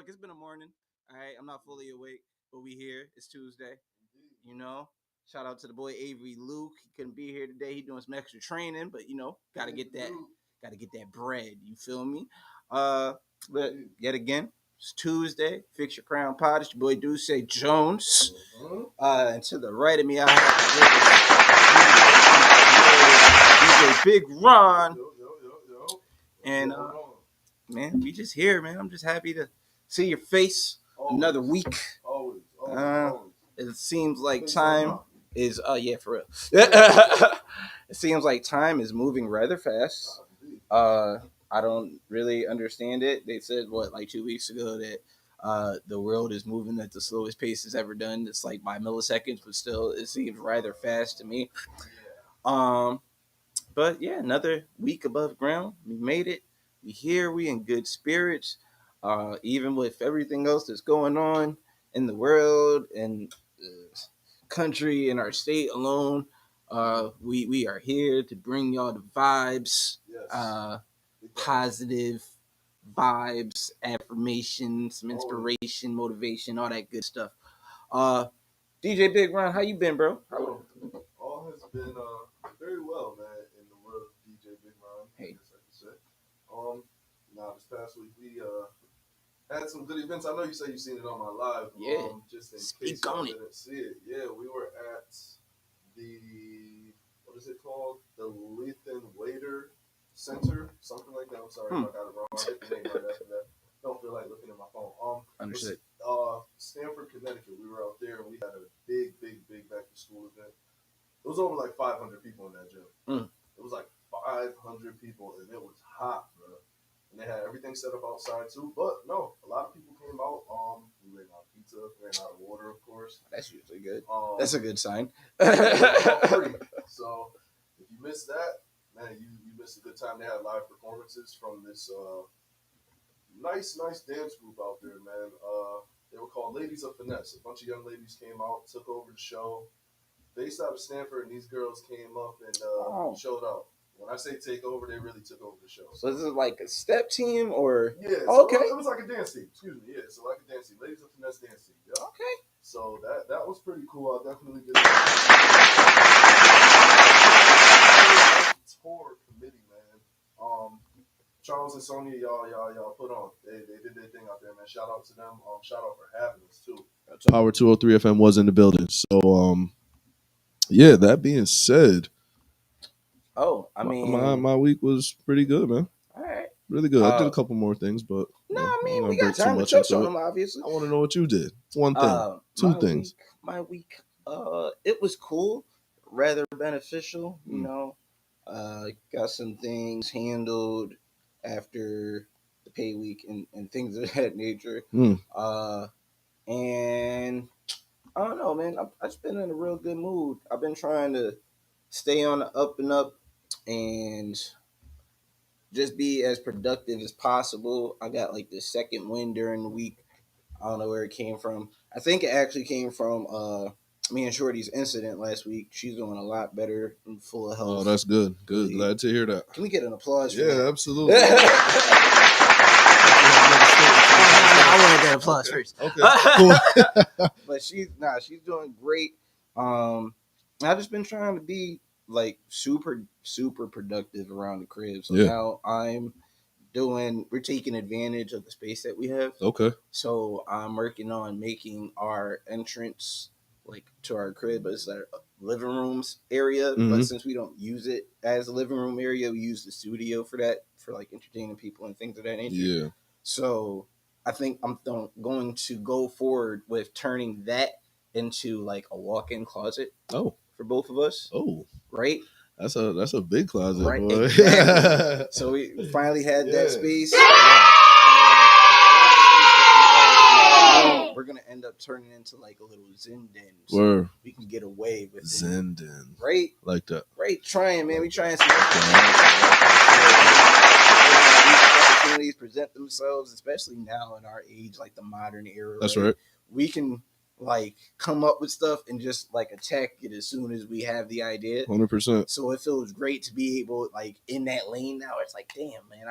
look, it's been a morning. All right, I'm not fully awake, but we here. It's Tuesday. You know, shout out to the boy Avery Luke. He couldn't be here today. He doing some extra training, but gotta get that bread. You feel me? But yet again, it's Tuesday. Fix your crown pot. It's your boy Dusse Jones. And to the right of me, I have DJ Big Ron. And man, we just here, man. I'm just happy to see your face. Another week. Always. It seems like time is for real. It seems like time is moving rather fast. I don't really understand it. They said like 2 weeks ago that the world is moving at the slowest pace it's ever done. It's like by milliseconds, but still it seems rather fast to me. But yeah, another week above ground. We made it. We here. We in good spirits. Even with everything else that's going on in the world and the country and our state alone, we are here to bring y'all the vibes, positive vibes, affirmation, some inspiration, motivation, all that good stuff. DJ Big Ron, how you been, bro? All has been very well, man, in the world of DJ Big Ron. Hey. I guess I can say. This past week we had some good events. I know you said you've seen it on my live. Yeah. Just in Speak case on you it. didn't see it. Yeah, we were at the what is it called? The Lethan Waiter Center, something like that. I'm sorry if I got it wrong. I hit the name right after that. Don't feel like looking at my phone. Understood. Stanford, Connecticut. We were out there and we had a big back to school event. It was over like 500 people in that gym. It was like 500 people and it was hot, bro. And they had everything set up outside too. But no, a lot of people came out. We ran out of pizza, ran out of water, of course. That's usually good. That's a good sign. Free. So if you missed that, man, you missed a good time. They had live performances from this nice dance group out there, man. They were called Ladies of Finesse. A bunch of young ladies came out, took over the show. Based out of Stanford, and these girls came up and showed out. When I say take over, they really took over the show. So this is like a step team or? Yeah. Okay. It was like a dance team. Excuse me. Yeah, so like a dance team. Ladies of Finesse dance team. Yeah. Okay. So that was pretty cool. I definitely did. Tour committee, man. Charles and Sonia, y'all put on. They did their thing out there, man. Shout out to them. Shout out for having us too. Power 203 FM was in the building. So yeah, that being said, I mean, my week was pretty good, man. All right, really good. I did a couple more things, but we got time to touch on them. Obviously, I want to know what you did. One thing, two things. My week, it was cool, rather beneficial. You know, got some things handled after the pay week and things of that nature. And I don't know, man. I've just been in a real good mood. I've been trying to stay on the up and up and just be as productive as possible. I got like the second win during the week. I don't know where it came from. I think it actually came from me and Shorty's incident last week. She's doing a lot better and full of health. Oh, that's good. Good. Glad to hear that. Can we get an applause for that? Yeah, absolutely. I wanted that applause first. Okay, cool. But she's doing great. I've just been trying to be like super productive around the crib. So now we're taking advantage of the space that we have. Okay. So I'm working on making our entrance like to our crib as our living rooms area. But since we don't use it as a living room area, we use the studio for that, for like entertaining people and things of that nature. Yeah. So I think I'm going to go forward with turning that into like a walk-in closet. Oh. For both of us. Oh. Right? That's a big closet, right? Boy. Exactly. So we finally had that space. We're gonna end up turning into like a little Zen den, so we can get away with Zen den, right? Like that, right? Trying, man. We trying some opportunities present themselves, especially now in our age, like the modern era. That's right. We can like come up with stuff and just like attack it as soon as we have the idea. 100%. So it feels great to be able, like in that lane now. It's like, damn, man,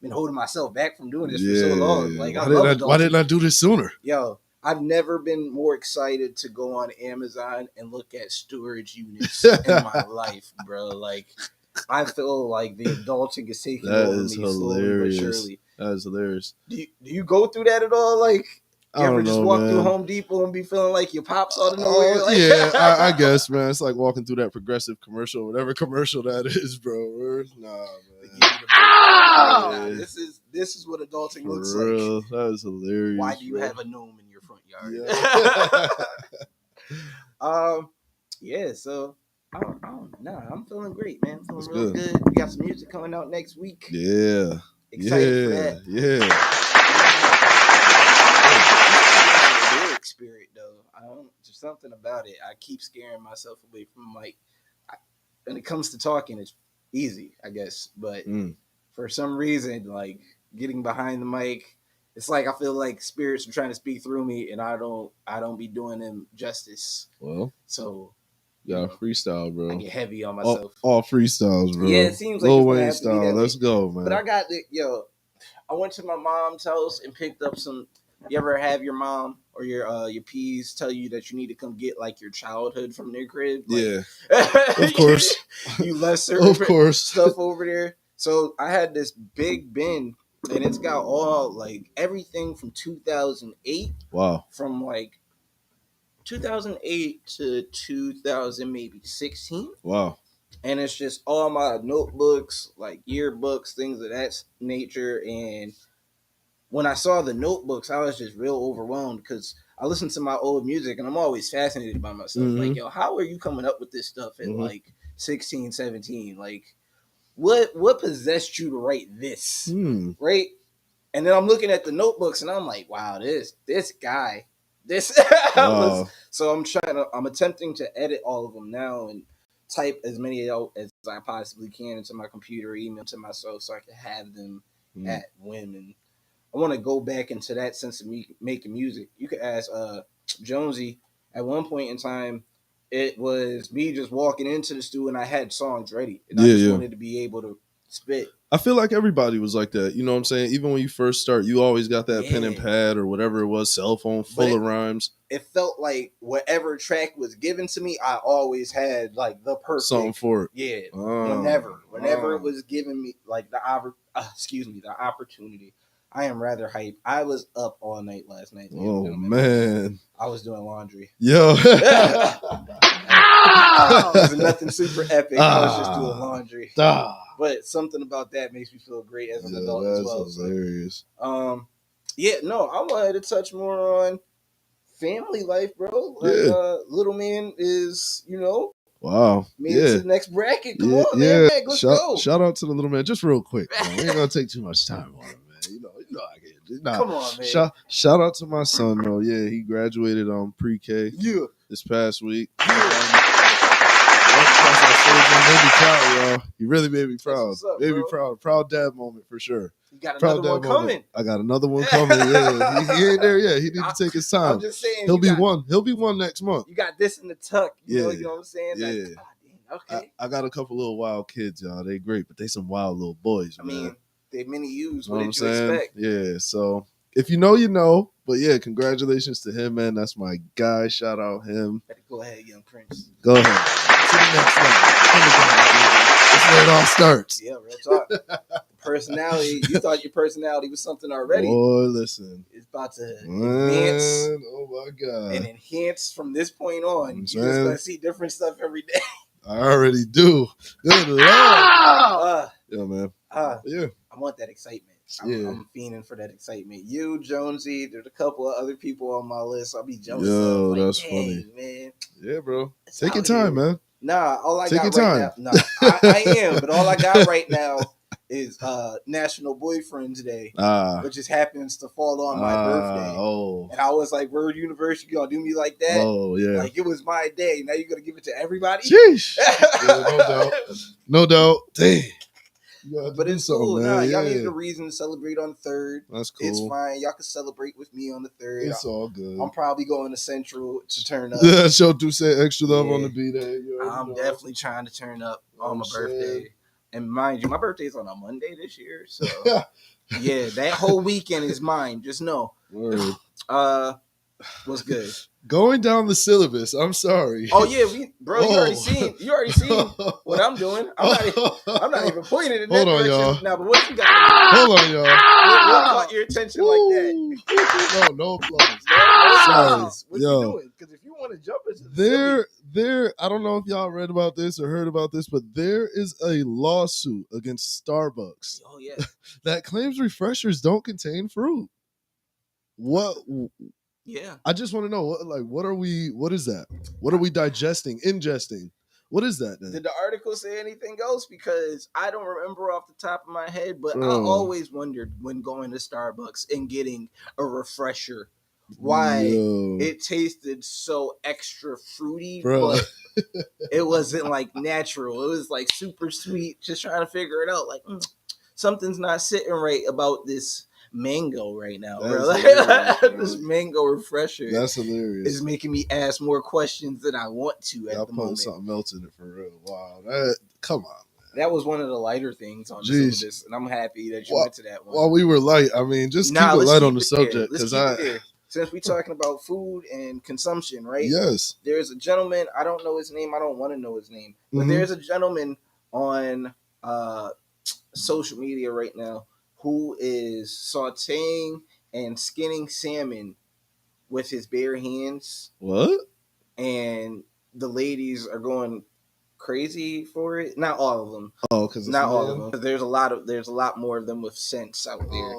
been holding myself back from doing this for so long. Like, why didn't I do this sooner? Yo, I've never been more excited to go on Amazon and look at storage units in my life, bro. Like, I feel like the adulting is taking over me slowly but surely. That is hilarious. Do you go through that at all? Like, you ever just walk through man. Home Depot and be feeling like your pops out of nowhere? Like, yeah, I guess, man. It's like walking through that Progressive commercial, whatever commercial that is, bro. Nah, man. Nah, this is what adulting For looks real. like. That is hilarious. Why do you have a gnome in your front yard? Yeah. Yeah, so I'm feeling great, man. I'm feeling real good. We got some music coming out next week. Yeah. Excited for that. Yeah. Lyric spirit though. There's something about it. I keep scaring myself away from the mic. When it comes to talking, it's easy, I guess. But for some reason, like getting behind the mic, it's like I feel like spirits are trying to speak through me, and I don't be doing them justice. Well, so you gotta freestyle, bro. I get heavy on myself. All freestyles, bro. Yeah, it seems like Lil Wayne style. Let's go, man. But I got I went to my mom's house and picked up some. You ever have your mom or your P's tell you that you need to come get like your childhood from their crib? Like, yeah, of course. You left certain of course stuff over there. So I had this big bin, and it's got all like everything from 2008. Wow. From like 2008 to 2000 maybe 16. Wow. And it's just all my notebooks, like yearbooks, things of that nature. And when I saw the notebooks, I was just real overwhelmed because I listened to my old music and I'm always fascinated by myself. Like, yo, how are you coming up with this stuff at like 16, 17? Like, what possessed you to write this? Right? And then I'm looking at the notebooks and I'm like, wow, this guy, wow. So I'm attempting to edit all of them now and type as many out as I possibly can into my computer, email to myself so I can have them at whim. And I want to go back into that sense of me making music. You could ask Jonesy. At one point in time, it was me just walking into the studio and I had songs ready. And I just wanted to be able to spit. I feel like everybody was like that. You know what I'm saying? Even when you first start, you always got that pen and pad or whatever it was, cell phone full of rhymes. It felt like whatever track was given to me, I always had like the perfect something for it. Yeah. Whenever it was given me like the opportunity. I am rather hyped. I was up all night last night. Oh man. I was doing laundry. Yo. It was nothing super epic. I was just doing laundry. But something about that makes me feel great as an adult as well. Hilarious. I wanted to touch more on family life, bro. Like, little man is, wow. Made it to the next bracket. Come on, man. Let's go. Shout out to the little man. Just real quick. Man. We ain't gonna take too much time on him, man. You know I get it. Nah, come on, man. Shout out to my son, though. Yeah, he graduated on pre-K this past week. Made me proud, y'all. He really made me proud. Made me proud. Proud dad moment for sure. You got another one coming. I got another one coming. Yeah, he ain't there yet. He need to take his time. I'm just saying. He'll be one next month. You got this in the tuck. You know what I'm saying? Yeah. Like, okay. I got a couple little wild kids, y'all. They great, but they some wild little boys. I mean, they many U's. What did you expect? Yeah. So if you know, you know. But yeah, congratulations to him, man. That's my guy. Shout out him. Better go ahead, young Prince. Go ahead. To the next level. That's where it all starts. Yeah, real talk. Personality. You thought your personality was something already. Boy, listen. It's about to enhance. Oh my God. And enhance from this point on. You're just gonna see different stuff every day. I already do. Good Lord. Yeah, man. Yeah. I want that excitement. I'm fiending for that excitement. You, Jonesy, there's a couple of other people on my list. I'll be jealous. Yo, like, that's funny, man. Yeah, bro. Take your time, man. Nah, all I got right now. Nah, I am, but all I got right now is National Boyfriend's Day, which just happens to fall on my birthday. Oh, and I was like, "Word University, you gonna do me like that?" Oh yeah, like it was my day. Now you're gonna give it to everybody? Sheesh. No doubt. Dang. But it's cool. Nah, y'all need a reason to celebrate on the 3rd. That's cool. It's fine. Y'all can celebrate with me on the 3rd. It's all good. I'm probably going to Central to turn up. Yeah, show Dusse extra love on the B-Day. I'm definitely trying to turn up on my birthday. And mind you, my birthday's on a Monday this year, so yeah, that whole weekend is mine. Just know. Word. What's good? Going down the syllabus. I'm sorry. Oh yeah, bro. You already seen what I'm doing. I'm not even pointing in that Hold on, direction y'all. now. But what you got? Hold on, y'all. What caught your attention like that? No applause. Sorry. What Yo. you doing? Because if you want to jump into the there. I don't know if y'all read about this or heard about this, but there is a lawsuit against Starbucks. Oh yeah. That claims refreshers don't contain fruit. What? Yeah. I just want to know, what is that? What are we ingesting? What is that then? Did the article say anything else? Because I don't remember off the top of my head, but I always wondered when going to Starbucks and getting a refresher why it tasted so extra fruity, but it wasn't like natural. It was like super sweet. Just trying to figure it out. Like something's not sitting right about this mango right now, bro. This mango refresher. That's hilarious. Is making me ask more questions than I want to at the moment. Something else in it for real. Wow, come on, man. That was one of the lighter things on this, and I'm happy that you went to that one. While we were light, I mean, just keep it light on the subject because since we're talking about food and consumption, right? Yes. There's a gentleman. I don't know his name. I don't want to know his name, but there's a gentleman on social media right now who is sauteing and skinning salmon with his bare hands. What? And the ladies are going crazy for it. Not all of them. Oh, because not all of them. There's a lot more of them with scents out there.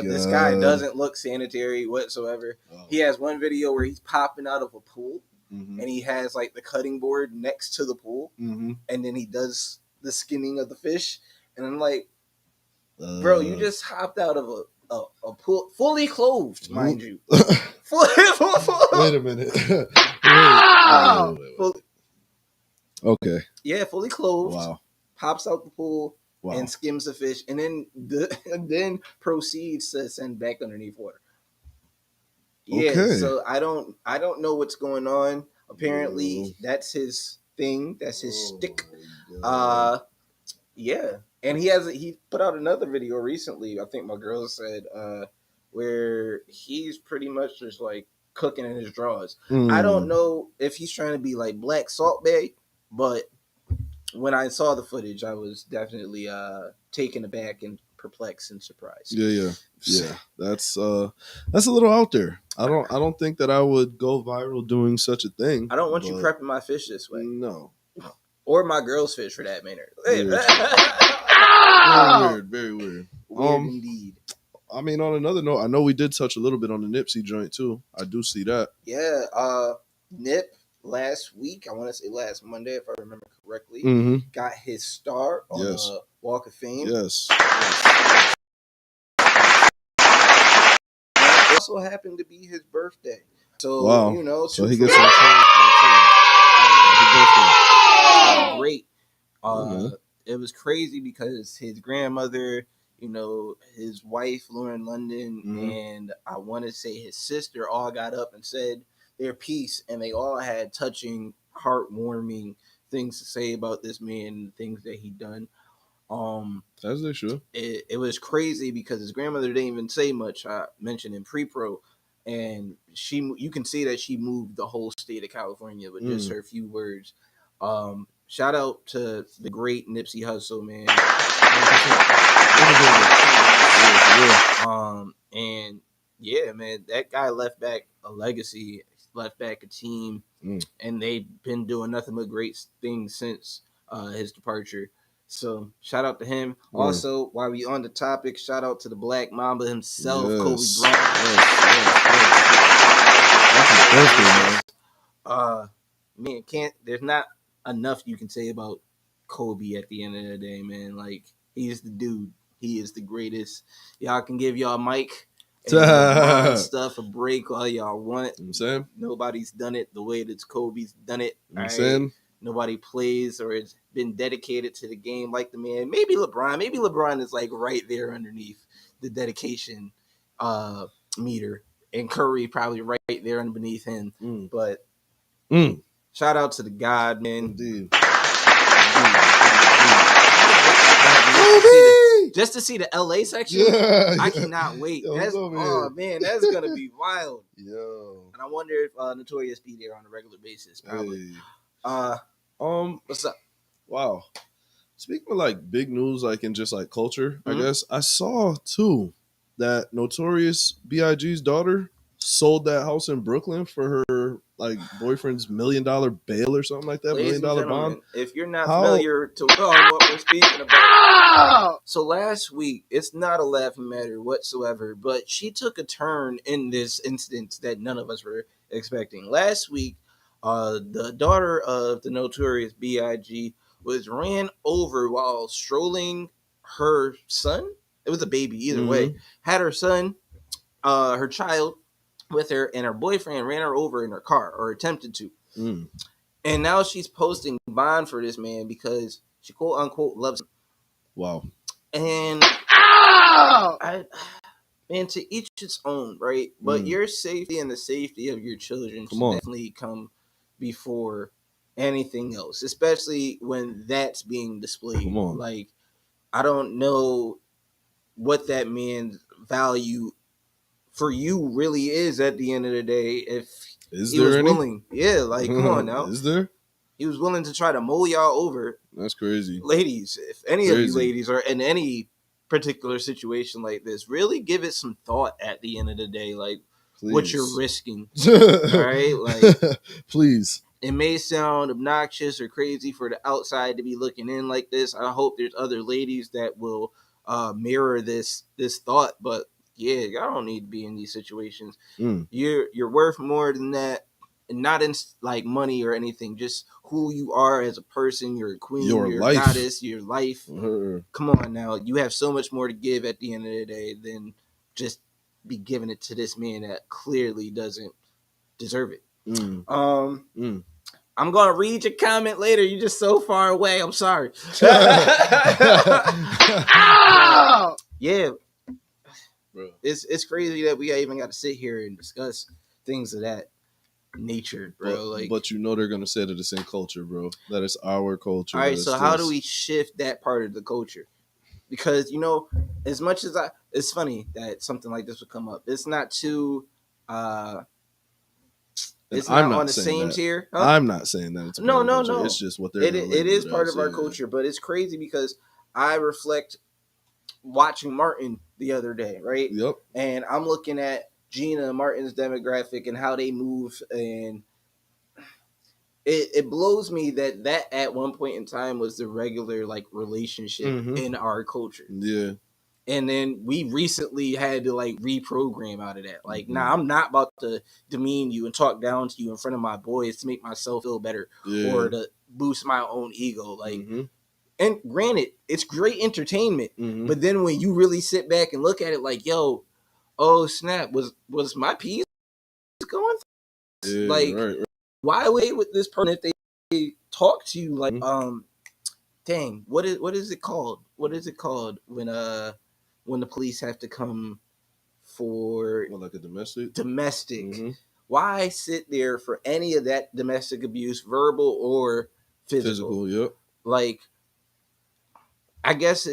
This guy doesn't look sanitary whatsoever. He has one video where he's popping out of a pool, and he has like the cutting board next to the pool, and then he does the skinning of the fish, and I'm like, bro, you just hopped out of a pool, fully clothed, mind you. Wait a minute. Wait. Okay. Yeah, fully clothed. Wow. Pops out the pool and skims the fish, and then proceeds to send back underneath water. Yeah. Okay. So I don't know what's going on. Apparently, that's his thing. That's his stick. Yeah. And he put out another video recently. I think my girl said where he's pretty much just like cooking in his drawers. I don't know if he's trying to be like Black Salt Bae, but when I saw the footage, I was definitely taken aback and perplexed and surprised. Yeah. That's a little out there. I don't think that I would go viral doing such a thing. I don't want you prepping my fish this way. No. Or my girl's fish for that matter. Very weird. Weird indeed. I mean, on another note, I know we did touch a little bit on the Nipsey joint too. I do see that. Yeah, Nip last week, I want to say last Monday, if I remember correctly, got his star on the Walk of Fame. Yes. It also happened to be his birthday. So, so he gets some time. Great. It was crazy because his grandmother, his wife, Lauren London, and I want to say his sister all got up and said their piece, and they all had touching, heartwarming things to say about this man and things that he done. As they should. It was crazy because his grandmother didn't even say much. I mentioned in pre-pro, and you can see that she moved the whole state of California with just her few words. Shout out to the great Nipsey Hussle, man. And yeah, man, that guy left back a legacy, left back a team, and they've been doing nothing but great things since his departure. So shout out to him. Also, while we on the topic, shout out to the Black Mamba himself, Kobe Bryant. Man, there's not enough you can say about Kobe at the end of the day, man. Like, he's the dude. He is the greatest. Y'all can give y'all mic and stuff a break all y'all want. You know what I'm saying? Nobody's done it the way that Kobe's done it. You know what I'm saying? Nobody plays or has been dedicated to the game like the man. Maybe LeBron. Maybe LeBron is like right there underneath the dedication meter. And Curry probably right there underneath him. But shout out to the God, man. Indeed. Just to see the LA section, I cannot wait. Yo, That's man, that's gonna be wild. Yo, and I wonder if Notorious be there on a regular basis. Probably. Hey. What's up? Wow. Speaking of like big news, like in just like culture, I guess I saw too that Notorious B.I.G.'s daughter sold that house in Brooklyn for her like boyfriend's $1 million bail or something like that. Ladies $1 million and gentlemen, bond. if you're not familiar to what we're speaking about, so last week, it's not a laughing matter whatsoever, but she took a turn in this instance that none of us were expecting. Last week, the daughter of the Notorious B.I.G. was ran over while strolling her son. It was a baby, either way. Had her son, her child, with her, and her boyfriend ran her over in her car, or attempted to. And now she's posting bond for this man because she quote unquote loves him. Wow. And man, to each its own, right? But your safety and the safety of your children should definitely come before anything else, especially when that's being displayed. Like, I don't know what that man's value for you really is at the end of the day. If he was willing, like, come on now. Is there? He was willing to try to mull y'all over. That's crazy. Ladies, if any of you ladies are in any particular situation like this, really give it some thought at the end of the day, like what you're risking. All right? Like, please. It may sound obnoxious or crazy for the outside to be looking in like this. I hope there's other ladies that will mirror this thought, but yeah, y'all don't need to be in these situations. You're worth more than that. And not in like money or anything, just who you are as a person. You're a queen, you're a goddess, your life. Come on now, you have so much more to give at the end of the day than just be giving it to this man that clearly doesn't deserve it. I'm gonna read your comment later. You're just so far away. I'm sorry. Yeah, bro. It's crazy that we even got to sit here and discuss things of that nature, bro. But you know they're gonna say that it's in culture, bro. That it's our culture. All right, so how do we shift that part of the culture? Because as much as it's funny that something like this would come up. It's not too. It's not on the same tier. Huh? I'm not saying that it's no. It's just what they're. It is part of our culture, but it's crazy because I reflect watching Martin the other day, right? Yep. And I'm looking at Gina Martin's demographic and how they move, and it blows me that at one point in time was the regular like relationship in our culture. Yeah. And then we recently had to like reprogram out of that. Like, nah, I'm not about to demean you and talk down to you in front of my boys to make myself feel better or to boost my own ego. Like, and granted, it's great entertainment, but then when you really sit back and look at it, like, yo, oh snap, was my piece going? Like, right. Why wait with this person if they talk to you like, dang, what is it called? What is it called when the police have to come for like a domestic? Why sit there for any of that domestic abuse, verbal or physical? Yep. Like, I guess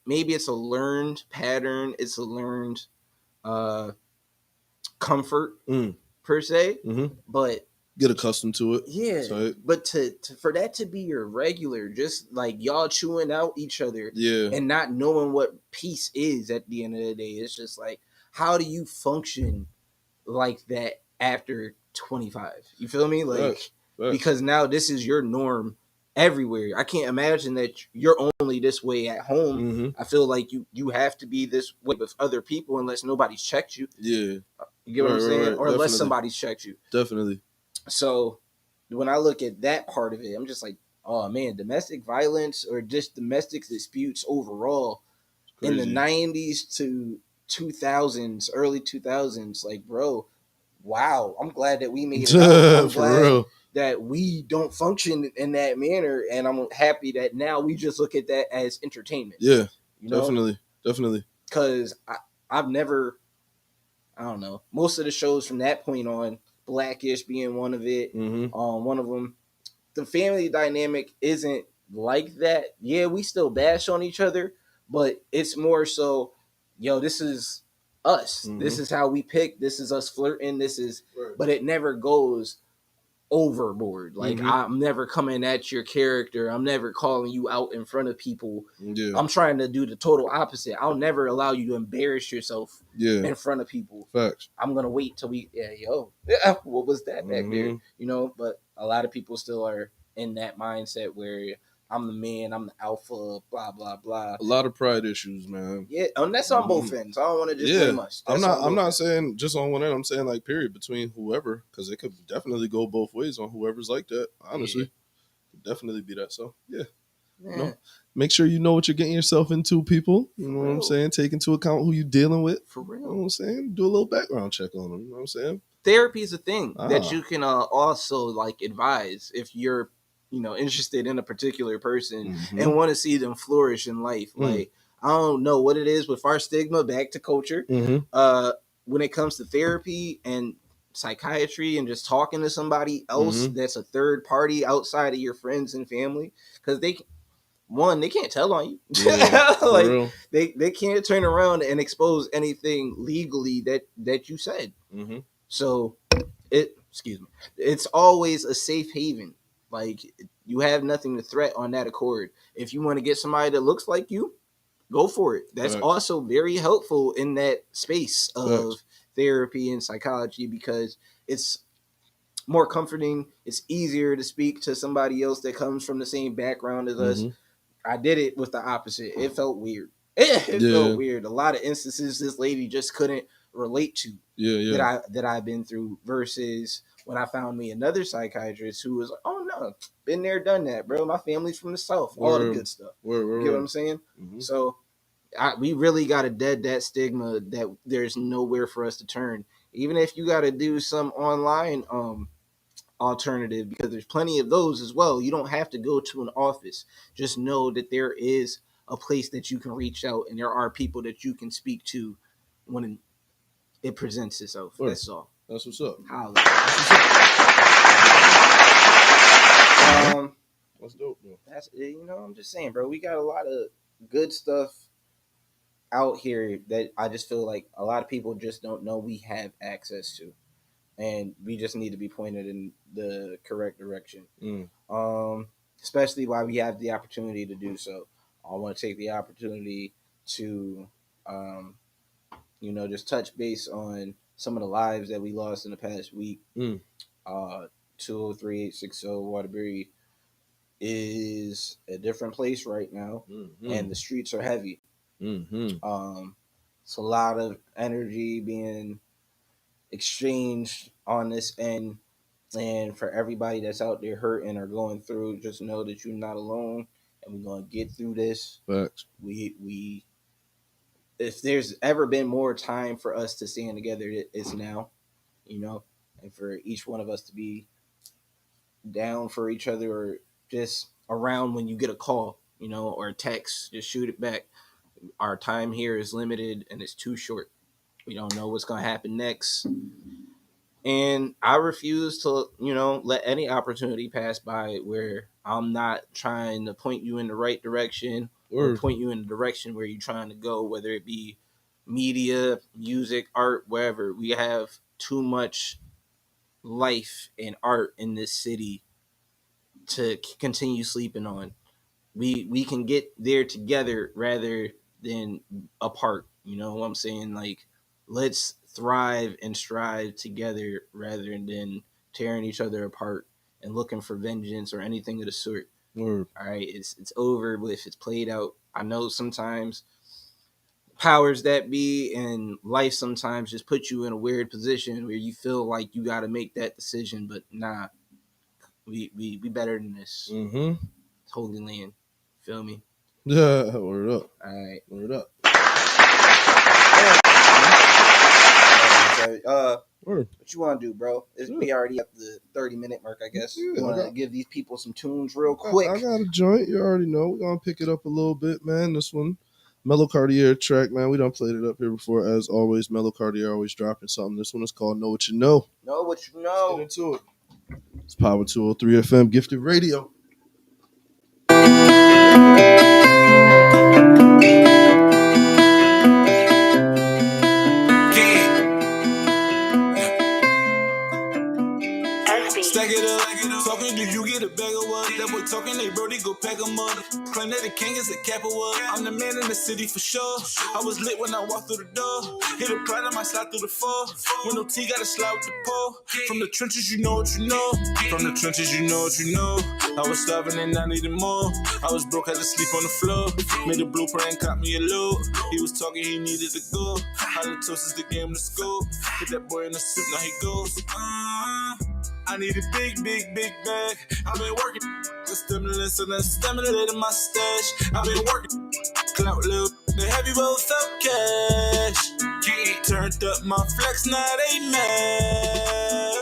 maybe it's a learned pattern. It's a learned comfort per se, but get accustomed to it. Yeah, so but to for that to be your regular, just like y'all chewing out each other, and not knowing what peace is at the end of the day, it's just like, how do you function like that after 25? You feel me? Like, because now this is your norm everywhere. I can't imagine that you're only this way at home. I feel like you have to be this way with other people unless nobody's checked you. Yeah, you get what I'm saying, or unless somebody's checked you. Definitely. So when I look at that part of it, I'm just like, oh man, domestic violence or just domestic disputes overall in the 90s to 2000s, early 2000s, like, bro, wow, I'm glad that we made it out. I'm glad that we don't function in that manner, and I'm happy that now we just look at that as entertainment. Yeah, definitely. Because I've never, I don't know, most of the shows from that point on, Blackish being one of it, one of them, the family dynamic isn't like that. Yeah, we still bash on each other, but it's more so, yo, this is us. Mhm. This is how we pick. This is us flirting. This is, Right. but it never goes overboard. Like, Mhm. I'm never coming at your character. I'm never calling you out in front of people. Yeah. I'm trying to do the total opposite. I'll never allow you to embarrass yourself Yeah. in front of people. Facts. I'm gonna wait till what was that back there? Mhm. You know, but a lot of people still are in that mindset where I'm the man, I'm the alpha, blah blah blah. A lot of pride issues, man. Yeah, and that's on both ends. I don't want to just blame us. I'm That's on both not ends. saying just on one end. I'm saying like period between whoever, because it could definitely go both ways on whoever's like that. Honestly, could definitely be that. So yeah, Yeah. no. Make sure you know what you're getting yourself into, people. You know what I'm saying? Take into account who you're dealing with. For real. You know what I'm saying? Do a little background check on them. You know what I'm saying? Therapy is a thing that Ah. you can also like advise if you're, you know, interested in a particular person Mhm. and want to see them flourish in life. Like, I don't know what it is with our stigma, back to culture, Mhm. when it comes to therapy and psychiatry and just talking to somebody else Mhm. that's a third party outside of your friends and family, because they can't tell on you. Yeah, for Like, real. they can't turn around and expose anything legally that you said. Mhm. So it's always a safe haven. Like, you have nothing to threat on that accord. If you want to get somebody that looks like you, go for it. That's Facts. also very helpful in that space of Facts. therapy and psychology, because it's more comforting. It's easier to speak to somebody else that comes from the same background as us. Mhm. I did it with the opposite. It felt weird. It Yeah. felt weird. A lot of instances this lady just couldn't relate to Yeah. that I've been through, versus when I found me another psychiatrist who was like, oh no, been there, done that, bro. My family's from the South, all the good stuff. You get what I'm saying? Mhm. So we really got to dead that stigma that there's nowhere for us to turn. Even if you got to do some online alternative, because there's plenty of those as well. You don't have to go to an office. Just know that there is a place that you can reach out, and there are people that you can speak to when it presents itself. Word. That's all. That's what's up. Holla. That's what's up. That's dope, bro. That's, you know, I'm just saying, bro. We got a lot of good stuff out here that I just feel like a lot of people just don't know we have access to, and we just need to be pointed in the correct direction. Especially while we have the opportunity to do so. I want to take the opportunity to, you know, just touch base on some of the lives that we lost in the past week. 203860 Waterbury is a different place right now, and the streets are heavy. It's a lot of energy being exchanged on this end, and for everybody that's out there hurting or going through, just know that you're not alone, and we're gonna get through this. Facts. We if there's ever been more time for us to stand together, it's now, you know, and for each one of us to be down for each other, or just around when you get a call, you know, or a text, just shoot it back. Our time here is limited and it's too short. We don't know what's going to happen next. And I refuse to, you know, let any opportunity pass by where I'm not trying to point you in the right direction or point you in the direction where you're trying to go, whether it be media, music, art, wherever. We have too much life and art in this city to continue sleeping on. We can get there together rather than apart. You know what I'm saying? Like, let's thrive and strive together rather than tearing each other apart and looking for vengeance or anything of the sort. All right, it's over with. It's played out. I know sometimes powers that be and life sometimes just put you in a weird position where you feel like you got to make that decision, but nah, we better than this. It's holy land. Feel me? Yeah, word up. All right. Word up. What you want to do, bro? We already at the 30-minute mark, I guess. Yeah, you want to give these people some tunes real quick? I got a joint. You already know. We're going to pick it up a little bit, man. This one, Mellow Cartier track, man. We done played it up here before. As always, Mellow Cartier always dropping something. This one is called Know What You Know. Know what you know. Let's get into it. It's Power 203 FM, Gifted Radio. like a mother. Claim that the king is a Capua. I'm the man in the city for sure. I was lit when I walked through the door. Hit a pride, I might slide through the floor. When no T, gotta slide with the pole. From the trenches, you know what you know. From the trenches, you know what you know. I was starving and I needed more. I was broke, had to sleep on the floor. Made a blueprint and caught me a load. He was talking, he needed to go. Halitosis, the game to school. Hit that boy in the suit, now he goes. I need a big, big, big bag. I've been working the stimulus and the stimulating my stash. I've been working clout loop, the heavy both up cash. Key turned up my flex, now they mad.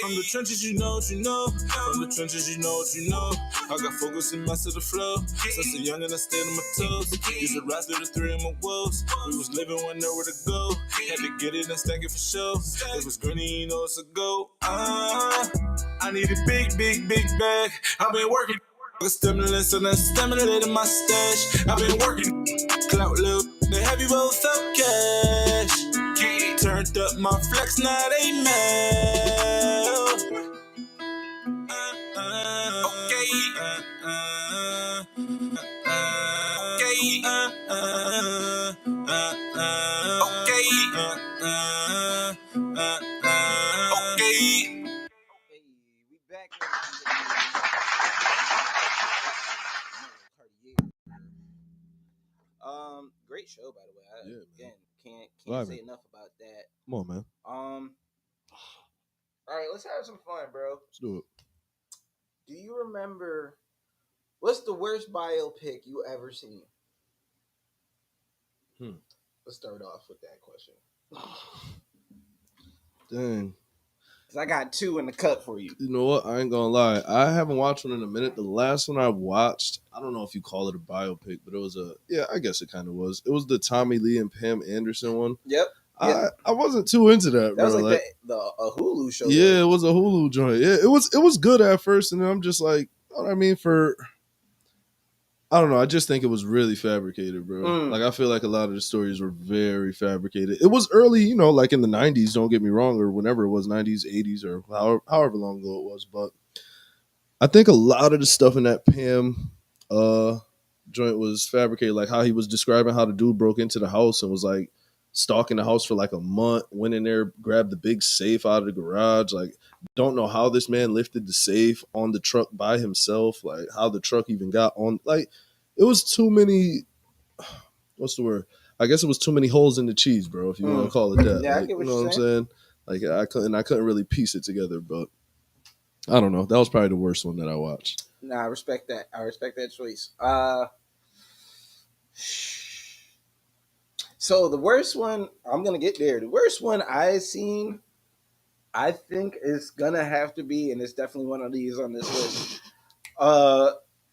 From the trenches, you know what you know. From the trenches, you know what you know. I got focus and master the flow. Since a young and I stayed on my toes. Used to ride through the three of my woes. We was living one nowhere to go. Had to get it and stack it for sure. It was green, you know it's a go. I need a big, big, big bag. I've been working the stimulus and the stimulating my stash. I've been working clout loop, the heavy both up cash. Key turned up my flex, now they mad. Hey, we back. Great show, by the way. Again, can't say enough about that. Come on, man. All right, let's have some fun, bro. Let's do it. Do you remember what's the worst biopic you ever seen? Let's start off with that question. Dang. Cause I got two in the cut for you. You know what? I ain't gonna lie. I haven't watched one in a minute. The last one I watched, I don't know if you call it a biopic, but it was I guess it kind of was. It was the Tommy Lee and Pam Anderson one. Yep. I wasn't too into that, bro. That was like a Hulu show. Yeah, it was a Hulu joint. Yeah, it was good at first, and then I'm just like, I mean, I don't know. I just think it was really fabricated, bro. Like, I feel like a lot of the stories were very fabricated. It was early, like in the 90s, don't get me wrong, or whenever it was, 90s, 80s, or however long ago it was. But I think a lot of the stuff in that Pam joint was fabricated, like how he was describing how the dude broke into the house and was like stalking the house for like a month, went in there, grabbed the big safe out of the garage. Like, don't know how this man lifted the safe on the truck by himself, like how the truck even got on. Like, it was too many, what's the word? I guess it was too many holes in the cheese, bro, if you want to call it that. Yeah, like, I get what you know you're what I'm saying? Like, I couldn't really piece it together, but I don't know. That was probably the worst one that I watched. Nah, I respect that. I respect that choice. So the worst one, I'm gonna get there. The worst one I seen, I think is gonna have to be, and it's definitely one of these on this list.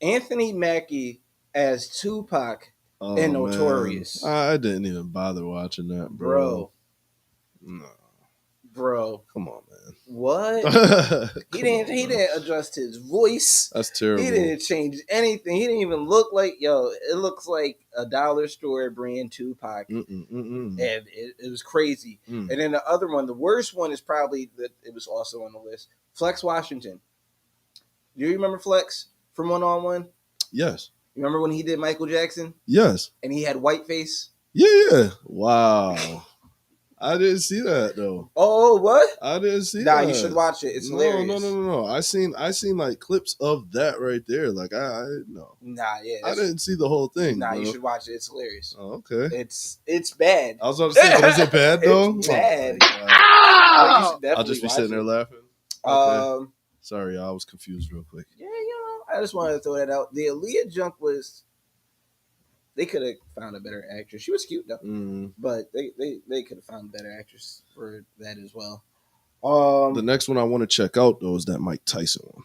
Anthony Mackie as Tupac in Notorious. Man. I didn't even bother watching that, bro. No. Bro. Come on, man. What? He didn't adjust his voice. That's terrible. He didn't change anything. He didn't even look like, it looks like a dollar store brand Tupac. And it was crazy. And then the other one, the worst one is probably that it was also on the list. Flex Washington. Do you remember Flex from One on One? Yes. You remember when he did Michael Jackson? Yes. And he had white face? Yeah. Wow. I didn't see that though. Oh, what? I didn't see that. Nah, you should watch it. It's hilarious. No. I seen like clips of that right there. Like I no. Nah, yeah. I didn't see the whole thing. Nah, bro. you should watch it. It's hilarious. Oh, okay. It's bad. I was about to say, but is it bad though? It's bad. I'll just be sitting there laughing. Okay. Sorry, I was confused real quick. Yeah, I just wanted to throw that out. The Aaliyah junk was. They could have found a better actress. She was cute though, but they could have found a better actress for that as well. The next one I want to check out though is that Mike Tyson one.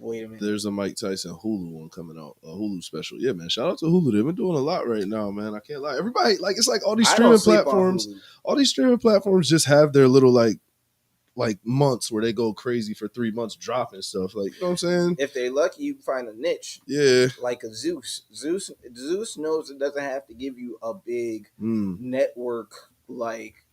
Wait a minute. There's a Mike Tyson Hulu one coming out, a Hulu special. Yeah, man. Shout out to Hulu. They've been doing a lot right now, man. I can't lie. Everybody, like, it's like all these streaming platforms. All these streaming platforms just have their little like months where they go crazy for 3 months dropping stuff. Like, you know what I'm saying? If they're lucky, you can find a niche. Yeah. Like a Zeus. Zeus knows it doesn't have to give you a big network like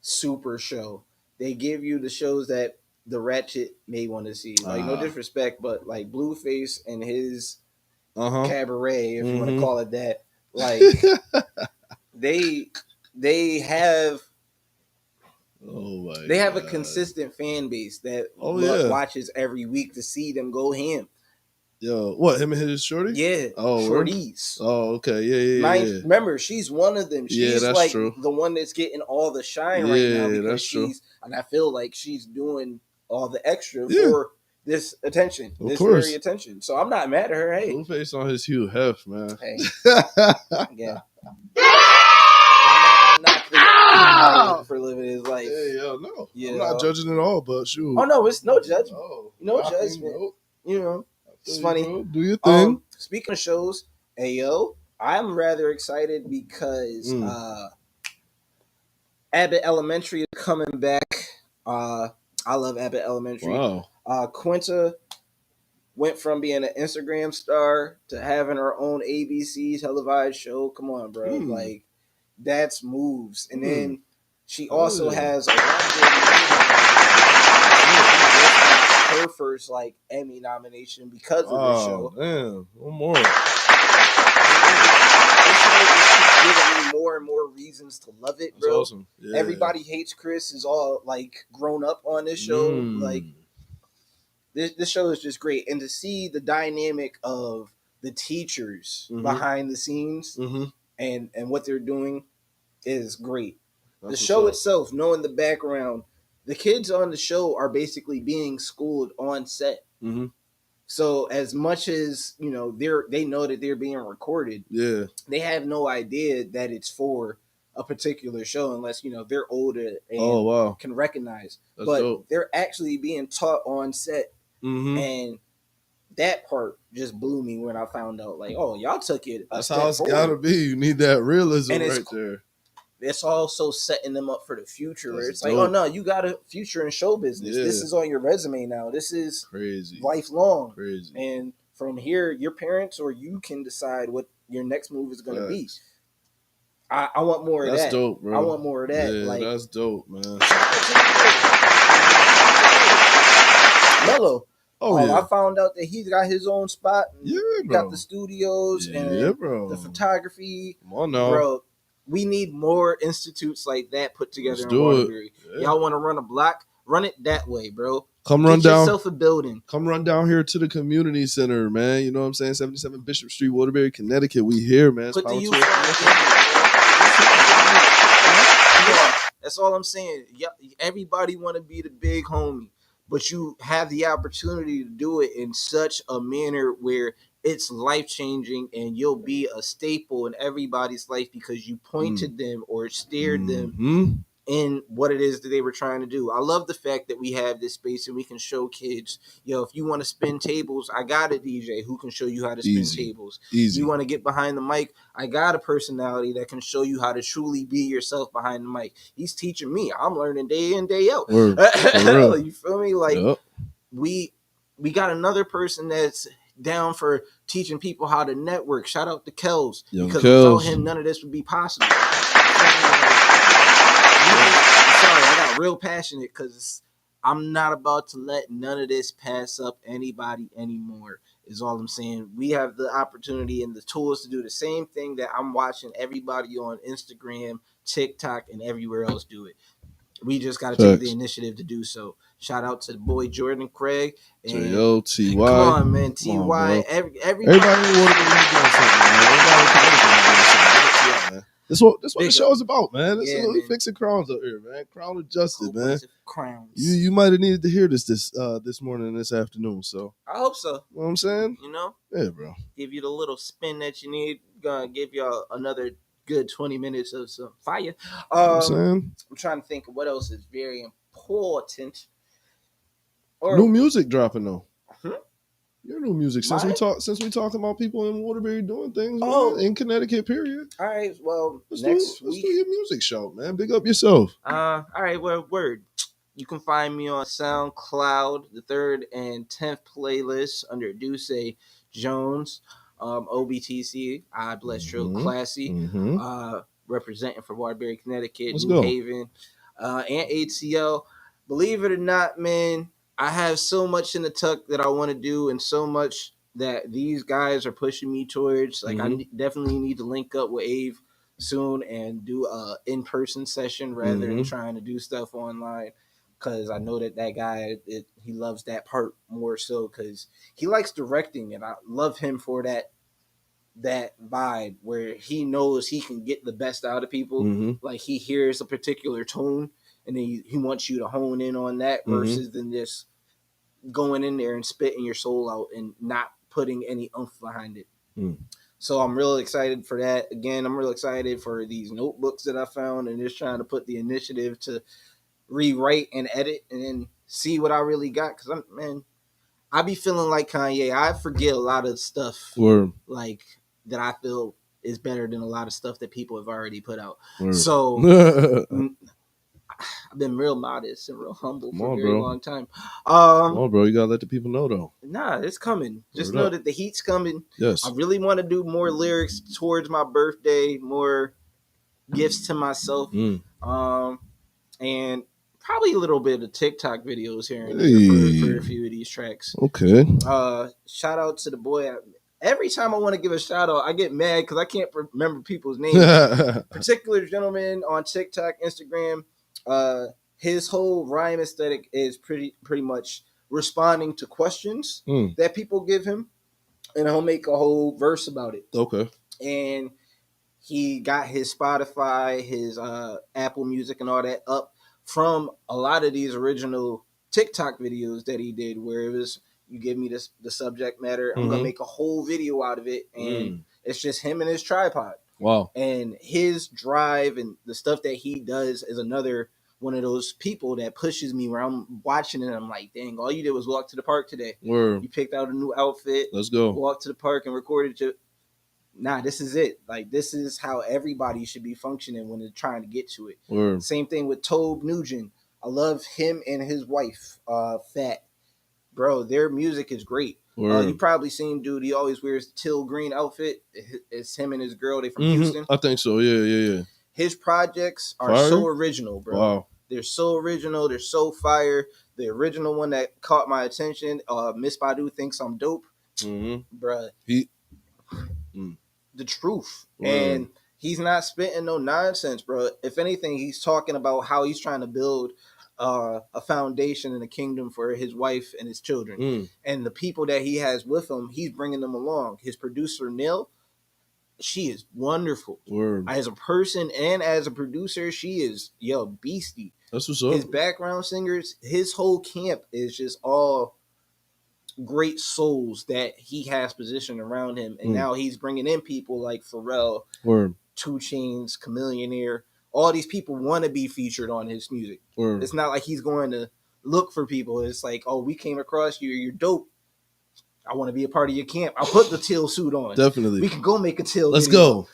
super show. They give you the shows that the ratchet may want to see. Like, no disrespect, but like Blueface and his cabaret, if you want to call it that, like they have a consistent fan base that watches every week to see them go ham. Yo, what, him and his shorty? Yeah. Shorties. Oh, okay. Yeah. Remember, she's one of them. She's that's like true. the one that's getting all the shine right now because that's true. And I feel like she's doing all the extra for this attention, very attention. So I'm not mad at her. Hey, Blueface on his Hugh Hef, man. Hey, yeah. I'm not for living his life. Yeah, no. I'm not judging at all, but shoot. Oh no, it's no judgment. No judgment. You know, it's funny. Do your thing. Speaking of shows, I'm rather excited because Abbott Elementary is coming back. I love Abbott Elementary. Wow. Quinta went from being an Instagram star to having her own ABC televised show. Come on, bro. Like, that's moves. And then she also has a her first like Emmy nomination because of the show. Damn, one more. Giving me more and more reasons to love it, bro. That's awesome. Yeah. Everybody Hates Chris is all like grown up on this show. Like, this show is just great, and to see the dynamic of the teachers behind the scenes and what they're doing is great. The show itself, knowing the background, the kids on the show are basically being schooled on set. So as much as, you know, they know that they're being recorded, they have no idea that it's for a particular show unless, you know, they're older and can recognize. But dope. They're actually being taught on set. And that part just blew me when I found out, like, oh, y'all took it. That's how it's gotta be. You need that realism and right there. It's also setting them up for the future. Where it's like, oh no, you got a future in show business. This is on your resume now. This is crazy, lifelong. Crazy. And from here, your parents or you can decide what your next move is going to be. I want more of that. That's dope, bro. I want more of that. Yeah, like, that's dope, man. Mello. I found out that he's got his own spot. Bro. Got the studios and bro. the photography. Come on now. Bro, we need more institutes like that put together in Waterbury. Y'all want to run a block? Run it that way, bro. Come run down. Yourself a building. Come run down here to the community center, man. You know what I'm saying? 77 Bishop Street, Waterbury, Connecticut. We here, man. Put the youth on. That's all I'm saying. Everybody want to be the big homie, but you have the opportunity to do it in such a manner where it's life-changing and you'll be a staple in everybody's life because you pointed them or steered them in what it is that they were trying to do. I love the fact that we have this space and we can show kids, if you want to spin tables, I got a DJ who can show you how to spin tables. You want to get behind the mic, I got a personality that can show you how to truly be yourself behind the mic. He's teaching me. I'm learning day in, day out. You feel me? Like, we got another person that's down for teaching people how to network. Shout out to Kels. Because without him, none of this would be possible. Sorry, I got real passionate because I'm not about to let none of this pass up anybody anymore, is all I'm saying. We have the opportunity and the tools to do the same thing that I'm watching everybody on Instagram, TikTok, and everywhere else do it. We just got to take the initiative to do so. Shout out to the boy Jordan Craig. And J.O. T.Y. Come on, man. T.Y. Everybody in Waterbury doing something, man. Everybody doing something, man. That's what the show is about, man. We fixing crowns up here, man. Crown adjusted, man. Crowns. You might have needed to hear this morning and this afternoon, so I hope so. You know what I'm saying? You know? Yeah, bro. Give you the little spin that you need. Gonna give y'all another good 20 minutes of some fire. You know what I'm saying? I'm trying to think of what else is very important. New music dropping though. Your new music since Mine? we talking about people in Waterbury doing things, Oh. man, in Connecticut. Period. All right. Well, Let's next do week. your music show, man. Big up yourself. All right. Well, word. You can find me on SoundCloud, the 3rd and 10th playlist under Dusse Jones, OBTC. I bless Trill Classy, representing for Waterbury, Connecticut, Let's New go. Haven, and ATL. Believe it or not, man, I have so much in the tuck that I want to do, and so much that these guys are pushing me towards. Like, I definitely need to link up with Ave soon and do a in-person session rather than trying to do stuff online, because I know that guy, he loves that part more so because he likes directing, and I love him for that vibe where he knows he can get the best out of people. Like, he hears a particular tone and then he wants you to hone in on that versus than just going in there and spitting your soul out and not putting any oomph behind it. So I'm real excited for that. Again, I'm real excited for these notebooks that I found and just trying to put the initiative to rewrite and edit and then see what I really got. Because I be feeling like Kanye. I forget a lot of stuff like that I feel is better than a lot of stuff that people have already put out. So I've been real modest and real humble for a very long time. Come on, bro. You gotta let the people know, though. Nah, it's coming. Just know that the heat's coming. Yes. I really want to do more lyrics towards my birthday, more gifts to myself, and probably a little bit of TikTok videos here and there for a few of these tracks. Okay. Shout out to the boy. Every time I want to give a shout out, I get mad because I can't remember people's names. Particular gentleman on TikTok, Instagram. His whole rhyme aesthetic is pretty much responding to questions that people give him, and he'll make a whole verse about it. Okay. And he got his Spotify, his Apple Music, and all that up from a lot of these original TikTok videos that he did, where it was, you give me the subject matter, I'm gonna make a whole video out of it, and it's just him and his tripod. Wow. And his drive and the stuff that he does is another one of those people that pushes me where I'm watching it and I'm like, dang, all you did was walk to the park today. Word. You picked out a new outfit. Let's go. Walked to the park and recorded it. Nah, this is it. Like, this is how everybody should be functioning when they're trying to get to it. Word. Same thing with Tobe Nugent. I love him and his wife, Fat. Bro, their music is great. You probably seen dude. He always wears the teal green outfit. It's him and his girl. They from Houston. I think so. Yeah. His projects are so original, bro. Wow. They're so original. They're so fire. The original one that caught my attention, Miss Badu Thinks I'm Dope. Bruh. The truth. And he's not spitting no nonsense, bro. If anything, he's talking about how he's trying to build a foundation and a kingdom for his wife and his children. And the people that he has with him, he's bringing them along. His producer, Nil, she is wonderful. As a person and as a producer, she is, beastie. That's what's up. His background singers, his whole camp is just all great souls that he has positioned around him. And now he's bringing in people like Pharrell, 2 Chainz, Chameleonaire. All these people want to be featured on his music. It's not like he's going to look for people. It's like, oh, we came across you. You're dope. I want to be a part of your camp. I'll put the teal suit on. Definitely. We can go make a teal Let's video. Go.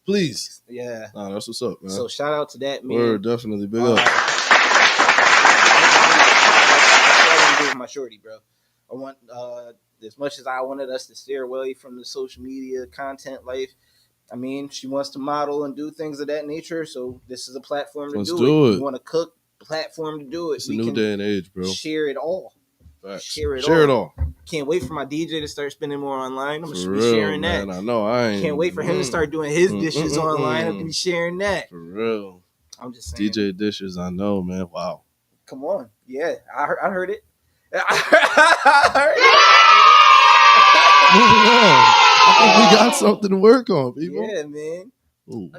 Please. Yeah. Nah, that's what's up, man. So shout out to that, man. Definitely. Big up. That's what I want to do with my shorty, bro. I want, as much as I wanted us to steer away from the social media content life, I mean, she wants to model and do things of that nature, so this is a platform to do it. You want to cook, platform to do it. It's a new day and age, bro. Share it all. Facts. Share it all. Can't wait for my DJ to start spending more online. I'm going to be sharing that. Man, I know. Can't wait for him to start doing his dishes online. I'm going to be sharing that. For real. I'm just saying. DJ dishes, I know, man. Wow. Come on. Yeah, I heard it. I heard it. Moving on. I think we got something to work on, people. Yeah, man. Ooh,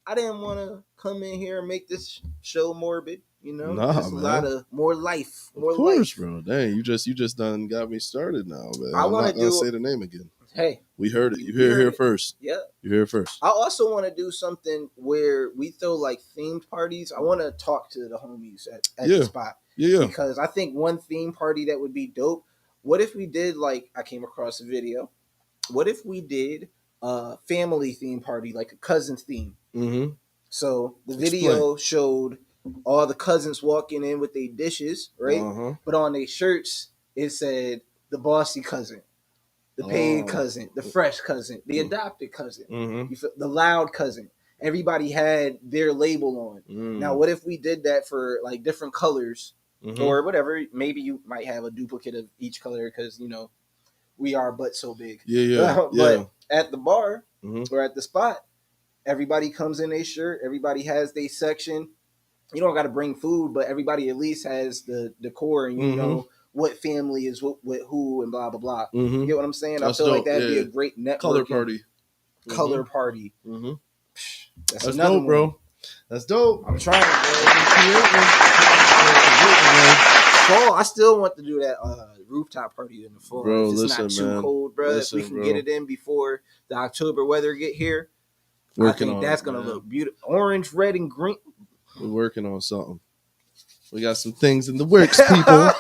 I didn't want to come in here and make this show morbid. Nah, just a lot of more life. Of course, bro. Dang, you just done got me started now, man. I'm not gonna say the name again. Hey, we heard it. You hear it here first. Yeah, you hear it first. I also want to do something where we throw like themed parties. I want to talk to the homies at the spot. Yeah. Because I think one theme party that would be dope What if we did like I came across a video? What if we did a family theme party, like a cousins theme? Mm-hmm. So the video showed all the cousins walking in with their dishes, right? Uh-huh. But on their shirts, it said the bossy cousin, the paid cousin, the fresh cousin, the adopted cousin, Mm-hmm. the loud cousin. Everybody had their label on. Now, what if we did that for like different colors or whatever? Maybe you might have a duplicate of each color because we are but so big. Yeah. But at the bar or at the spot, everybody comes in their shirt. Everybody has their section. You don't got to bring food, but everybody at least has the decor, and you know what family is with who and blah blah blah. You get what I'm saying? That's I feel dope. like that'd be a great networking color party. Color party. That's dope, bro. That's dope. I'm trying, bro. Fall, I still want to do that rooftop party in the fall. Bro, if it's not too cold, bro. Listen, if we can get it in before the October weather get here, I think that's gonna look beautiful. Orange, red, and green. We're working on something. We got some things in the works, people.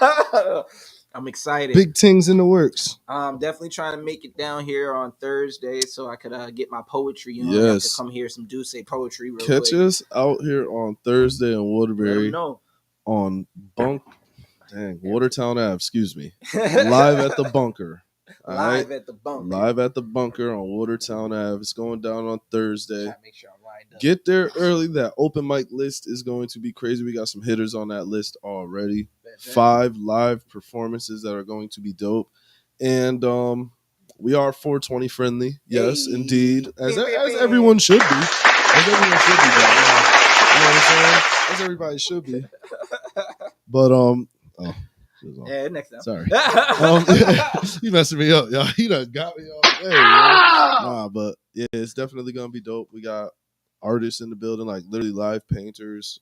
I'm excited. Big things in the works. I'm definitely trying to make it down here on Thursday so I could get my poetry on. Yes. I could come hear some Dusse poetry real Catch quick. us out here on Thursday in Waterbury on Watertown Ave, excuse me. Live at the bunker. Live at the bunker. Live at the bunker on Watertown Ave. It's going down on Thursday. Make sure I'm lined up. Get there early. That open mic list is going to be crazy. We got some hitters on that list already. 5 live performances that are going to be dope. And we are 420 friendly. Yes, indeed. As everyone should be. As everyone should be. You know what I'm saying? As everybody should be. But yeah, next time. Sorry. You messing me up, y'all. You done got me all day. Nah, but yeah, it's definitely gonna be dope. We got artists in the building, like literally live painters.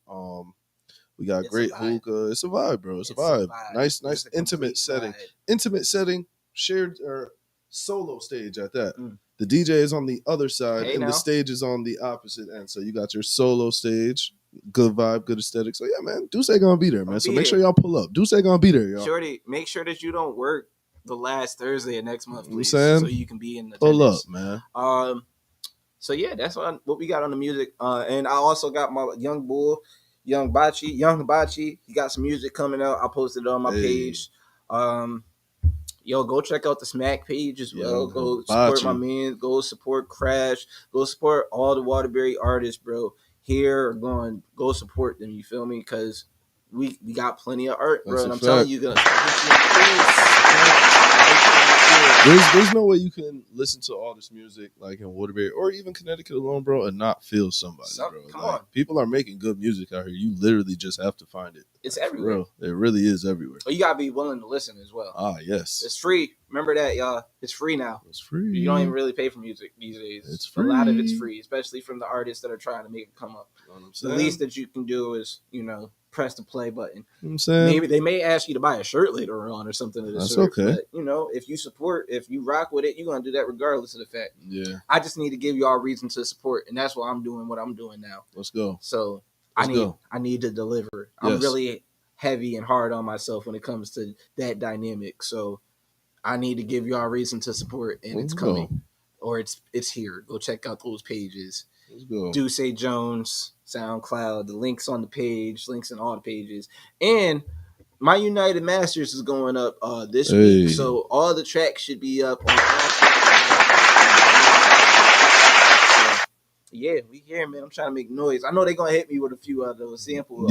We got great hookah. It's a vibe, bro. It's a vibe. Nice intimate setting. Vibe. Intimate setting, shared or solo stage at that. The DJ is on the other side, and the stage is on the opposite end. So you got your solo stage. Good vibe, good aesthetic. So yeah, man, Dusse gonna be there, man. So make sure y'all pull up. Dusse gonna be there, y'all. Shorty, make sure that you don't work the last Thursday of next month, please, so you can be in the pull up, man. So yeah, that's what we got on the music. And I also got my young Bachi. He got some music coming out. I posted it on my page. Go check out the Smack page as well. Go support my man. Go support Crash. Go support all the Waterbury artists, bro. Go support them. You feel me? Because we got plenty of art, bro. And I'm telling you, there's no way you can listen to all this music like in Waterbury or even Connecticut alone, bro, and not feel somebody, bro. Come on. People are making good music out here. You literally just have to find it. It's everywhere. Real. It really is everywhere. You gotta be willing to listen as well. Yes. It's free. Remember that, y'all. It's free now. It's free. You don't even really pay for music these days. It's free. A lot of it's free, especially from the artists that are trying to make it come up. You know what I'm saying? The least that you can do is, press the play button. You know what I'm saying? Maybe they may ask you to buy a shirt later on or something of the sort. Okay. But, if you rock with it, you're gonna do that regardless of the fact. Yeah. I just need to give y'all reason to support, and that's why I'm doing what I'm doing now. Let's go. So I need to deliver. I'm really heavy and hard on myself when it comes to that dynamic. So I need to give y'all reason to support, and it's coming. Or it's here. Go check out those pages. Let's go. Dusse Jones, SoundCloud, the links on the page, links in all the pages. And my United Masters is going up this week. So all the tracks should be up on yeah, we here, man. I'm trying to make noise. I know they're gonna hit me with a few of those sample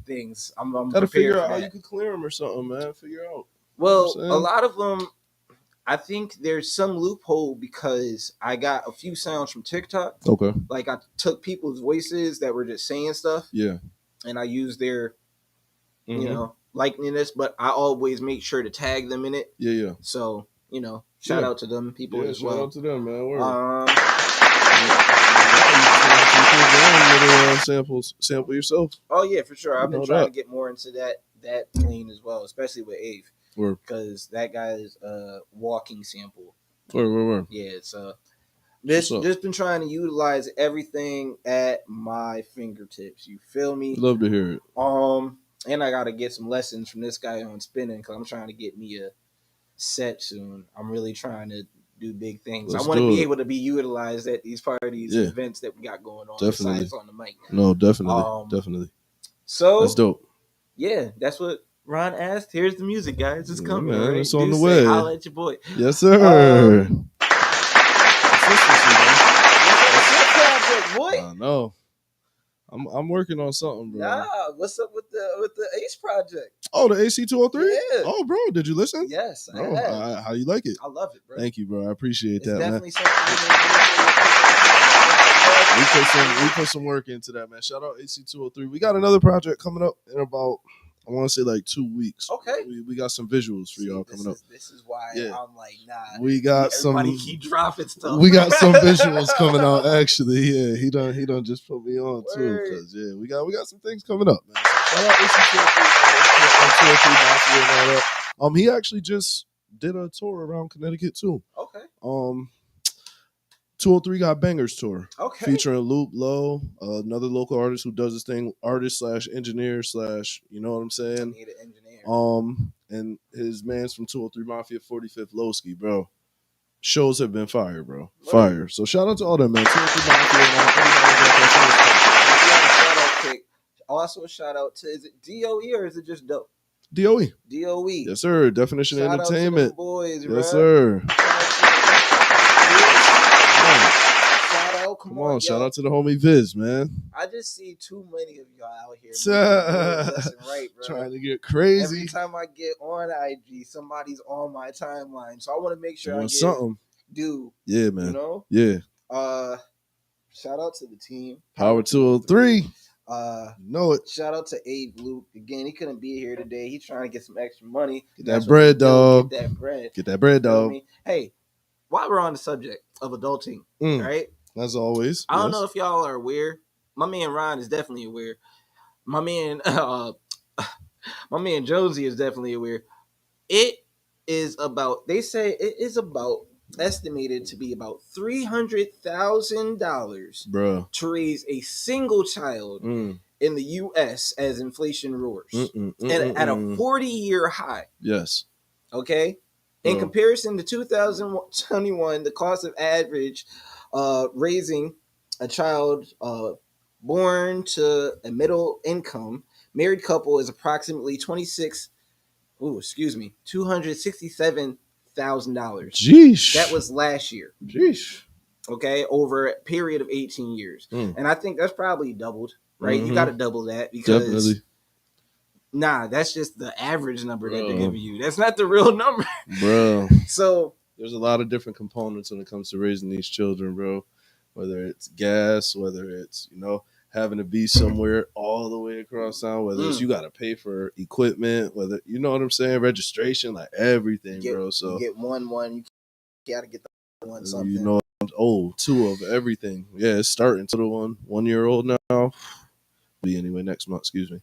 things. I'm gotta figure out how you could clear them or something, man. Figure out. Well, a lot of them, I think there's some loophole because I got a few sounds from TikTok. Okay. Like I took people's voices that were just saying stuff. Yeah. And I used their, likeliness, but I always make sure to tag them in it. Yeah. So, shout out to them people as well. Shout out to them, man. Word. Sample yourself. Oh yeah, for sure. I've been trying to get more into that lane as well, especially with Ave, because that guy is a walking sample. Word. Yeah, it's just been trying to utilize everything at my fingertips. You feel me? Love to hear it. And I gotta get some lessons from this guy on spinning because I'm trying to get me set soon. I'm really trying to do big things. Let's I want to do be it. able to be utilized at these parties and events that we got going on. Definitely. Besides on the mic. No, definitely. Definitely. So that's dope. Yeah, that's what Ron asked. Here's the music, guys. It's coming. Man, right? it's on the way. Holla at your boy. Yes, sir. I know. I'm working on something, bro. Nah, what's up with the Ace project? Oh, the AC203? Yeah. Oh, bro, did you listen? Yes, bro. How you like it? I love it, bro. Thank you, bro. I appreciate It's that, definitely man. something We put some work into that, man. Shout out AC203. We got another project coming up in about, I want to say like 2 weeks. Okay. We got some visuals for y'all coming up. This is why I'm like, nah. We got everybody keep dropping stuff. We got some visuals coming out. Actually, yeah, he done just put me on too. Cause yeah, we got some things coming up, man. So shout out AC203 and all that. He actually just did a tour around Connecticut too. Okay. 203 got Bangers tour. Okay. Featuring Loop Low, another local artist who does this thing, artist/engineer/ you know what I'm saying? Need an engineer. And his man's from 203 Mafia, 45th Lowski, bro. Shows have been fire, bro. Fire. So shout out to all them, man. 203 Mafia and Also a shout out to, is it DOE or is it just Dope? DOE. DOE. Yes, sir. Definition shout Entertainment. Out to boys, yes, sir. Come on, shout out to the homie Viz, man. I just see too many of y'all out here left and right, bro. Trying to get crazy. Every time I get on IG, somebody's on my timeline, so I want to make sure I get something. Dude, yeah, man. You know, yeah. Shout out to the team. Power 203. Know it. Shout out to Luke again. He couldn't be here today. He's trying to get some extra money. Get that bread, dog. Get that bread. Get that bread, dog. You know hey, while we're on the subject of adulting, right? As always. I don't know if y'all are aware. My man Ron is definitely aware. My man Josie is definitely aware. It is about, they say it is about estimated to be about $300,000 to raise a single child in the U.S. as inflation roars. At a 40-year high. Yes. Okay? In comparison to 2021, the cost of average raising a child born to a middle income married couple is approximately $267,000. Jeesh. That was last year. Jeesh. Okay, over a period of 18 years. And I think that's probably doubled, right? You got to double that because definitely. Nah, that's just the average number that they're giving you. That's not the real number. Bro. So there's a lot of different components when it comes to raising these children, bro. Whether it's gas, whether it's, having to be somewhere all the way across town, whether it's you got to pay for equipment, whether, you know what I'm saying, registration, like everything, bro. So you get one, you got to get the one something. Two of everything. Yeah, it's starting to the 1 year old now. Be anyway next month, excuse me.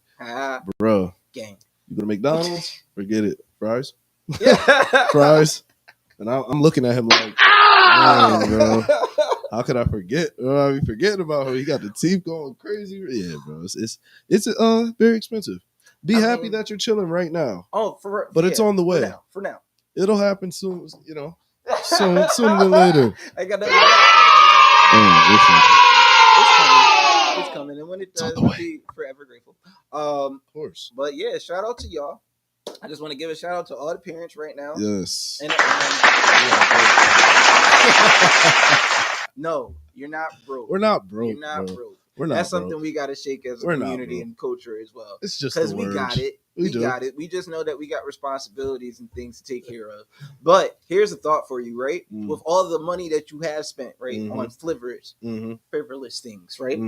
Bro. Gang. You go to McDonald's? Forget it. Fries? Yeah. Fries? And I'm looking at him like, man, bro. How could I forget? I be forgetting about him. He got the teeth going crazy. Yeah, bro. It's very expensive. Be happy that you're chilling right now. But it's on the way. For now. It'll happen soon, sooner than later. I got that. It's coming. And when it does, I'll be forever grateful. Of course. But yeah, shout out to y'all. I just want to give a shout out to all the parents right now. Yes. And no, you're not broke. We're not broke. You're not broke. We're not. That's broke. something we got to shake as a community and culture as well. It's just because we got it. We got it. We just know that we got responsibilities and things to take care of. But here's a thought for you, right? With all the money that you have spent, right, on frivolous things, right?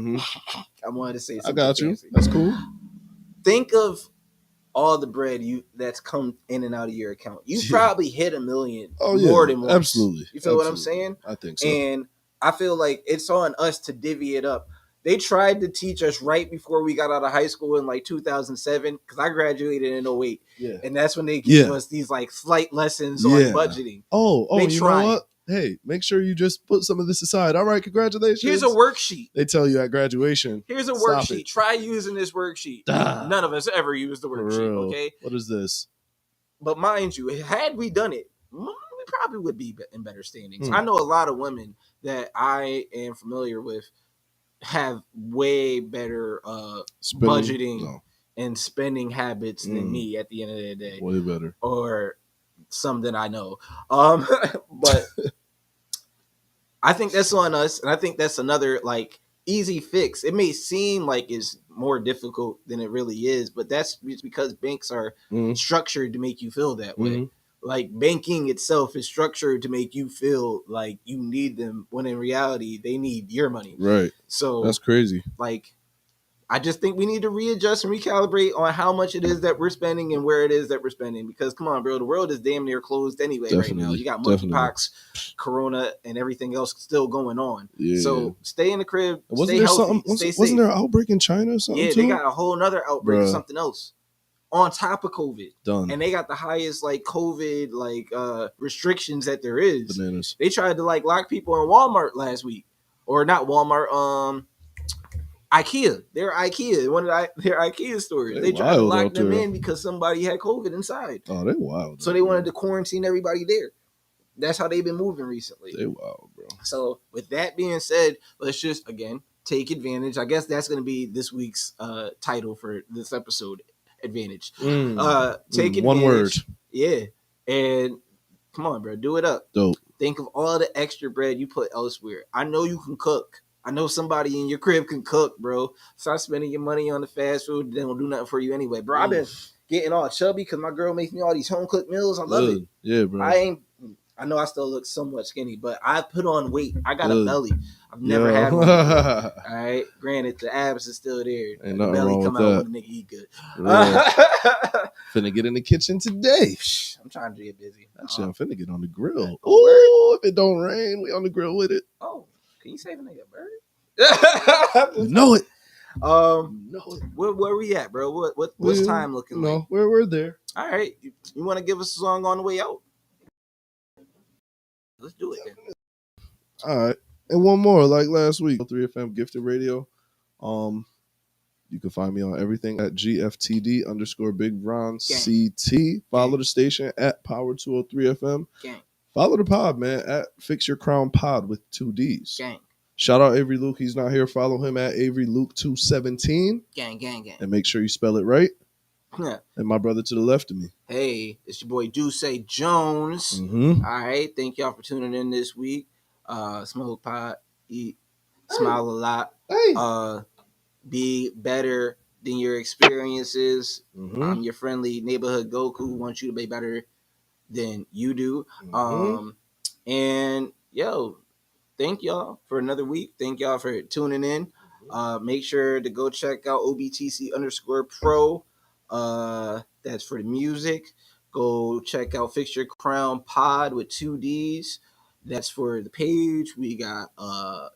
I wanted to say something. I got you. Fancy. That's cool. Think of all the bread that's come in and out of your account. You probably hit $1 million more than once. Absolutely. You feel what I'm saying? I think so. And I feel like it's on us to divvy it up. They tried to teach us right before we got out of high school in like 2007, because I graduated in 2008. Yeah. And that's when they gave us these like slight lessons on budgeting. They you know what? Hey, make sure you just put some of this aside. All right, congratulations. Here's a worksheet. They tell you at graduation. Here's a worksheet. Try using this worksheet. None of us ever used the worksheet, okay? What is this? But mind you, had we done it, we probably would be in better standings. I know a lot of women that I am familiar with have way better budgeting and spending habits than me at the end of the day. Way better. Or some that I know. But I think that's on us, and I think that's another like easy fix. It may seem like it's more difficult than it really is, but that's because banks are structured to make you feel that way. Like banking itself is structured to make you feel like you need them, when in reality they need your money. Right. So that's crazy. Like, I just think we need to readjust and recalibrate on how much it is that we're spending and where it is that we're spending. Because come on, bro, the world is damn near closed anyway right now. You got monkeypox, corona, and everything else still going on. Yeah. So stay in the crib, stay healthy, stay safe. Wasn't there an outbreak in China or something? Yeah, they got a whole nother outbreak of something else on top of COVID. Done. And they got the highest like COVID like restrictions that there is. Bananas. They tried to like lock people in Walmart last week, or not Walmart. IKEA. They're IKEA. One of their IKEA stores. They tried to lock them in because somebody had COVID inside. Oh, they wild. So they wanted to quarantine everybody there. That's how they've been moving recently. They wild, bro. So with that being said, let's just again take advantage. I guess that's going to be this week's title for this episode. Advantage. Take advantage. One word. Yeah. And come on, bro. Do it up. Dope. Think of all the extra bread you put elsewhere. I know you can cook. I know somebody in your crib can cook, bro. Start spending your money on the fast food. They don't do nothing for you anyway, bro. I've been getting all chubby because my girl makes me all these home cooked meals. I love it. Yeah, bro. I know I still look somewhat skinny, but I put on weight. I got a belly. I've never had one. All right. Granted, the abs is still there. Ain't the nothing belly wrong come with out that. when the nigga eat good. Finna get in the kitchen today. I'm trying to get busy. Actually, I'm finna get on the grill. Oh, if it don't rain, we on the grill with it. Oh, can you save a nigga bird? Know it. Where we at, bro? What's time looking like? We're there. All right, you want to give us a song on the way out? Let's do it then. All right, and one more, like last week, 3FM Gifted Radio. You can find me on everything at GFTD _ Big Ron CT. Follow the station at Power 203 FM. Gang. Follow the pod, man, at Fix Your Crown Pod with 2 Ds. Gang. Shout out Avery Luke. He's not here. Follow him at AveryLuke217. Gang. And make sure you spell it right. Yeah. And my brother to the left of me. Hey, it's your boy Dusse Jones. All right. Thank y'all for tuning in this week. Smoke pot, eat, smile a lot. Be better than your experiences. I'm your friendly neighborhood Goku. Want you to be better than you do. And yo, thank y'all for another week. Thank y'all for tuning in. Make sure to go check out OBTC _pro. That's for the music. Go check out Fix Your Crown Pod with 2 Ds. That's for the page. We got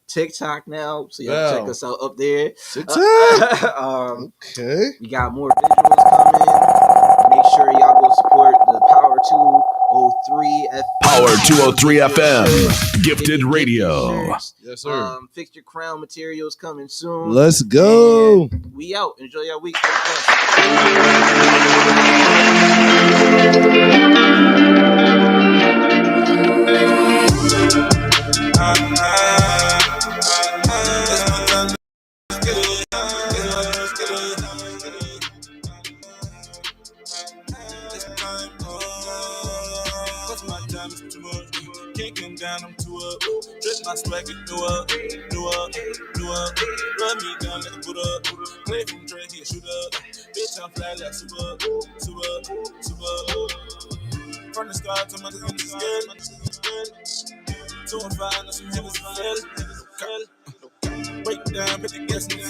TikTok now, so y'all check us out up there. TikTok. Okay. We got more visuals coming. Make sure y'all go support the Power 203 FM. Power 203 FM. Gifted Radio. Yes, sir. Fix Your Crown materials coming soon. Let's go. And we out. Enjoy your week. Down, I'm too up. Dress my swagger, new up. Run me down like a boot up. Play from Dre, he a shoot up. Bitch, I'm fly like super. From the start to my scared. 2 and 5, no some heavens, Break down, put the gas in the